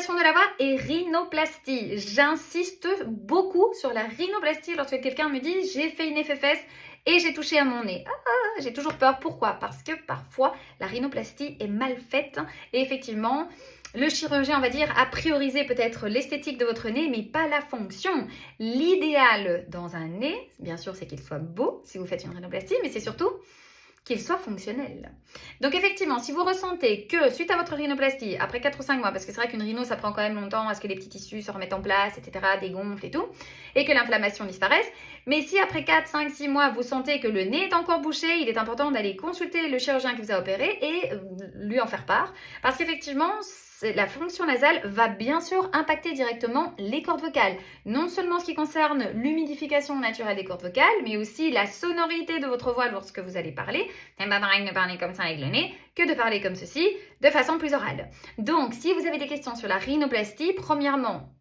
Augmentation de la voix et rhinoplastie. J'insiste beaucoup sur la rhinoplastie lorsque quelqu'un me dit j'ai fait une FFS et j'ai touché à mon nez. J'ai toujours peur. Pourquoi? Parce que parfois la rhinoplastie est mal faite et effectivement le chirurgien, on va dire, a priorisé peut-être l'esthétique de votre nez, mais pas la fonction. L'idéal dans un nez, bien sûr, c'est qu'il soit beau si vous faites une rhinoplastie, mais c'est surtout qu'il soit fonctionnel. Donc effectivement, si vous ressentez que suite à votre rhinoplastie, après 4 ou 5 mois, parce que c'est vrai qu'une rhino, ça prend quand même longtemps à ce que les petits tissus se remettent en place, etc., dégonflent et tout, et que l'inflammation disparaisse, mais si après 4, 5, 6 mois, vous sentez que le nez est encore bouché, il est important d'aller consulter le chirurgien qui vous a opéré et lui en faire part, parce qu'effectivement, la fonction nasale va bien sûr impacter directement les cordes vocales. Non seulement ce qui concerne l'humidification naturelle des cordes vocales, mais aussi la sonorité de votre voix lorsque vous allez parler. C'est pas pareil de parler comme ça avec le nez que de parler comme ceci, de façon plus orale. Donc, si vous avez des questions sur la rhinoplastie, premièrement,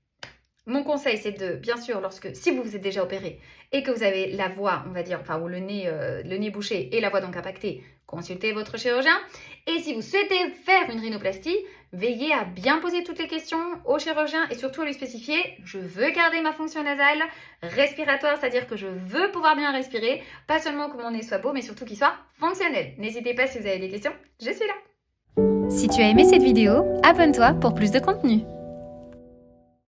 mon conseil, c'est de, bien sûr, si vous vous êtes déjà opéré et que vous avez la voix, on va dire, ou le nez bouché et la voix donc impactée, consultez votre chirurgien. Et si vous souhaitez faire une rhinoplastie, veillez à bien poser toutes les questions au chirurgien et surtout à lui spécifier « Je veux garder ma fonction nasale respiratoire, c'est-à-dire que je veux pouvoir bien respirer, pas seulement que mon nez soit beau, mais surtout qu'il soit fonctionnel. » N'hésitez pas si vous avez des questions, je suis là. Si tu as aimé cette vidéo, abonne-toi pour plus de contenu.